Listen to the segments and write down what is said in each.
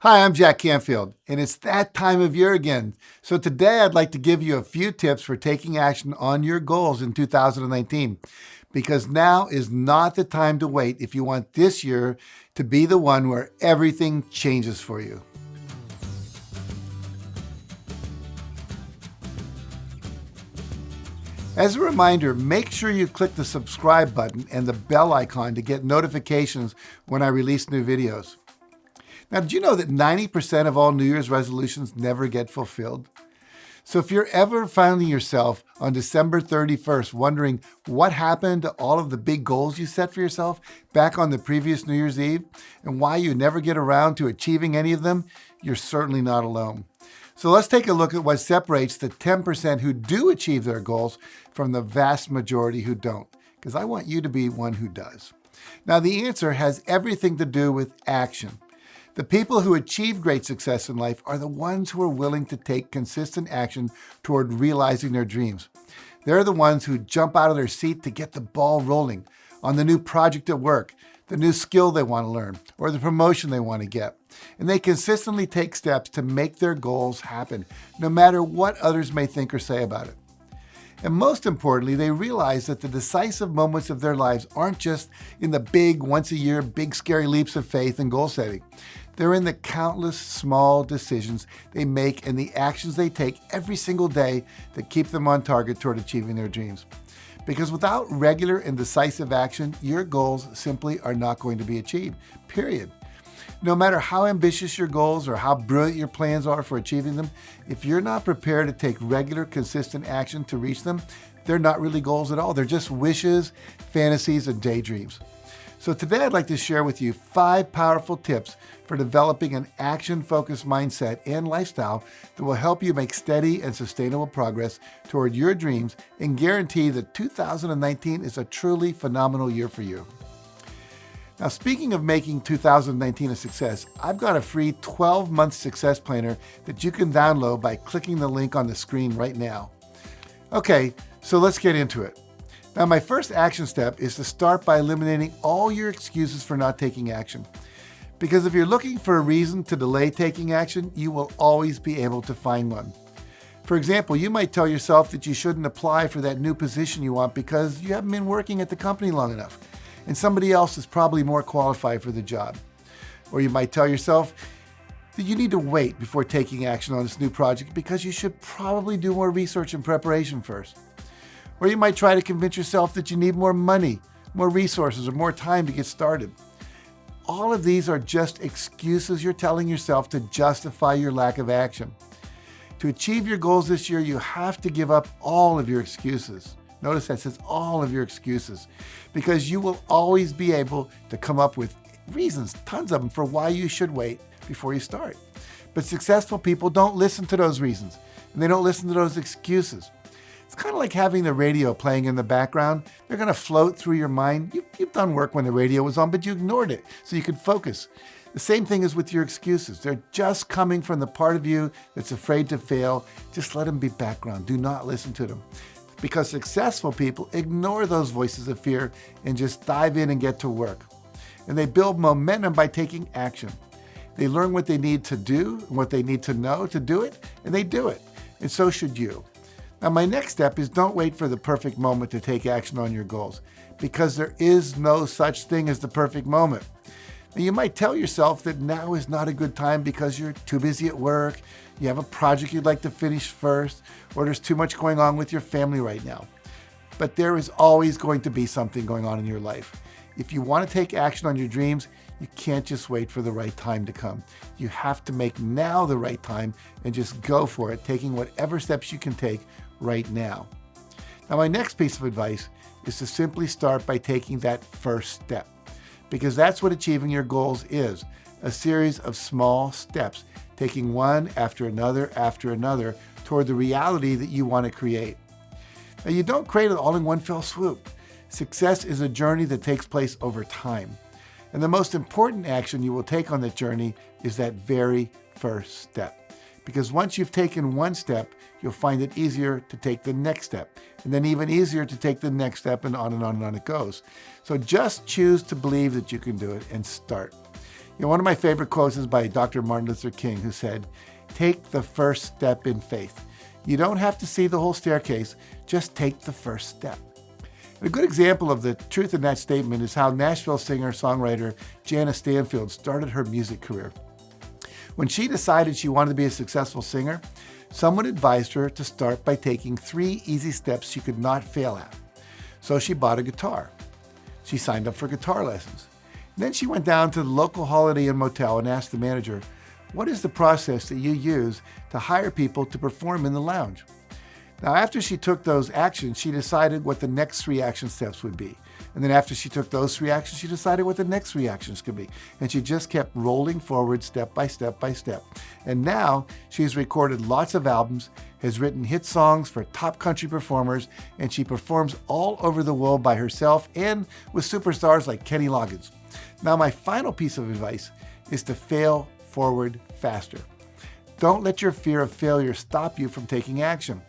Hi, I'm Jack Canfield, and it's that time of year again. So today I'd like to give you a few tips for taking action on your goals in 2019, because now is not the time to wait if you want this year to be the one where everything changes for you. As a reminder, make sure you click the subscribe button and the bell icon to get notifications when I release new videos. Now, did you know that 90% of all New Year's resolutions never get fulfilled? So if you're ever finding yourself on December 31st wondering what happened to all of the big goals you set for yourself back on the previous New Year's Eve and why you never get around to achieving any of them, you're certainly not alone. So let's take a look at what separates the 10% who do achieve their goals from the vast majority who don't, because I want you to be one who does. Now, the answer has everything to do with action. The people who achieve great success in life are the ones who are willing to take consistent action toward realizing their dreams. They're the ones who jump out of their seat to get the ball rolling on the new project at work, the new skill they want to learn, or the promotion they want to get. And they consistently take steps to make their goals happen, no matter what others may think or say about it. And most importantly, they realize that the decisive moments of their lives aren't just in the big, once-a-year, big, scary leaps of faith and goal setting. They're in the countless small decisions they make and the actions they take every single day that keep them on target toward achieving their dreams. Because without regular and decisive action, your goals simply are not going to be achieved, period. No matter how ambitious your goals or how brilliant your plans are for achieving them, if you're not prepared to take regular, consistent action to reach them, they're not really goals at all. They're just wishes, fantasies, and daydreams. So today I'd like to share with you 5 powerful tips for developing an action-focused mindset and lifestyle that will help you make steady and sustainable progress toward your dreams and guarantee that 2019 is a truly phenomenal year for you. Now, speaking of making 2019 a success, I've got a free 12-month success planner that you can download by clicking the link on the screen right now. Okay, so let's get into it. Now, my first action step is to start by eliminating all your excuses for not taking action. Because if you're looking for a reason to delay taking action, you will always be able to find one. For example, you might tell yourself that you shouldn't apply for that new position you want because you haven't been working at the company long enough, and somebody else is probably more qualified for the job. Or you might tell yourself that you need to wait before taking action on this new project because you should probably do more research and preparation first. Or you might try to convince yourself that you need more money, more resources, or more time to get started. All of these are just excuses you're telling yourself to justify your lack of action. To achieve your goals this year, you have to give up all of your excuses. Notice that says all of your excuses, because you will always be able to come up with reasons, tons of them, for why you should wait before you start. But successful people don't listen to those reasons, and they don't listen to those excuses. It's kind of like having the radio playing in the background. They're going to float through your mind. You've done work when the radio was on, but you ignored it so you could focus. The same thing is with your excuses. They're just coming from the part of you that's afraid to fail. Just let them be background. Do not listen to them. Because successful people ignore those voices of fear and just dive in and get to work. And they build momentum by taking action. They learn what they need to do and what they need to know to do it, and they do it. And so should you. Now, my next step is don't wait for the perfect moment to take action on your goals, because there is no such thing as the perfect moment. Now, you might tell yourself that now is not a good time because you're too busy at work, you have a project you'd like to finish first, or there's too much going on with your family right now. But there is always going to be something going on in your life. If you want to take action on your dreams, you can't just wait for the right time to come. You have to make now the right time and just go for it, taking whatever steps you can take right now. Now, my next piece of advice is to simply start by taking that first step, because that's what achieving your goals is, a series of small steps, taking one after another toward the reality that you want to create. Now, you don't create it all in one fell swoop. Success is a journey that takes place over time. And the most important action you will take on that journey is that very first step. Because once you've taken one step, you'll find it easier to take the next step, and then even easier to take the next step, and on and on and on it goes. So just choose to believe that you can do it and start. One of my favorite quotes is by Dr. Martin Luther King, who said, "Take the first step in faith." You don't have to see the whole staircase, just take the first step. And a good example of the truth in that statement is how Nashville singer-songwriter Janice Canfield started her music career. When she decided she wanted to be a successful singer, someone advised her to start by taking 3 easy steps she could not fail at. So she bought a guitar. She signed up for guitar lessons. Then she went down to the local Holiday Inn motel and asked the manager, "What is the process that you use to hire people to perform in the lounge?" Now, after she took those actions, she decided what the next 3 action steps would be. And then after she took those 3 actions, she decided what the next 3 actions could be. And she just kept rolling forward step by step by step. And now she's recorded lots of albums, has written hit songs for top country performers, and she performs all over the world by herself and with superstars like Kenny Loggins. Now, my final piece of advice is to fail forward faster. Don't let your fear of failure stop you from taking action.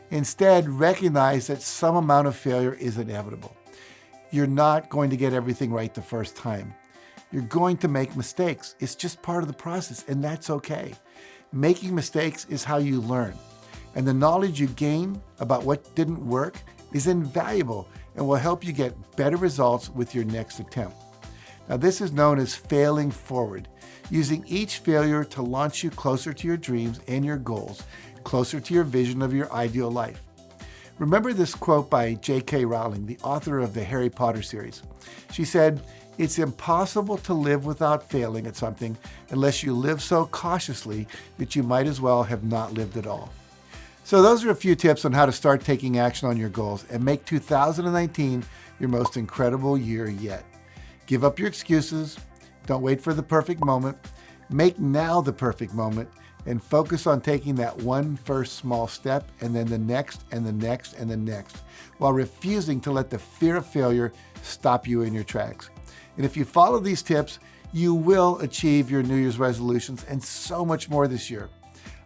Instead, recognize that some amount of failure is inevitable. You're not going to get everything right the first time. You're going to make mistakes. It's just part of the process, and that's okay. Making mistakes is how you learn. And the knowledge you gain about what didn't work is invaluable and will help you get better results with your next attempt. Now, this is known as failing forward, using each failure to launch you closer to your dreams and your goals, closer to your vision of your ideal life. Remember this quote by J.K. Rowling, the author of the Harry Potter series. She said, "It's impossible to live without failing at something unless you live so cautiously that you might as well have not lived at all." So those are a few tips on how to start taking action on your goals and make 2019 your most incredible year yet. Give up your excuses. Don't wait for the perfect moment. Make now the perfect moment and focus on taking that one first small step and then the next and the next and the next, while refusing to let the fear of failure stop you in your tracks. And if you follow these tips, you will achieve your New Year's resolutions and so much more this year.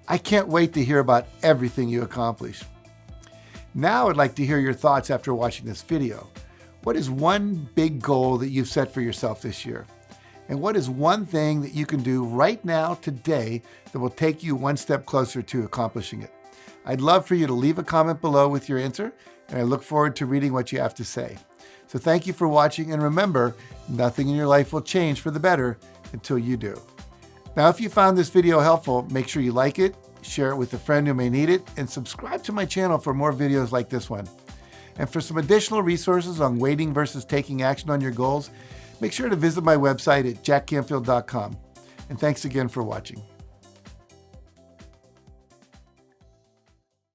I can't wait to hear about everything you accomplish. Now I'd like to hear your thoughts after watching this video. What is one big goal that you've set for yourself this year? And what is one thing that you can do right now, today, that will take you one step closer to accomplishing it? I'd love for you to leave a comment below with your answer, and I look forward to reading what you have to say. So thank you for watching, and remember, nothing in your life will change for the better until you do. Now, if you found this video helpful, make sure you like it, share it with a friend who may need it, and subscribe to my channel for more videos like this one. And for some additional resources on waiting versus taking action on your goals, make sure to visit my website at JackCanfield.com. And thanks again for watching.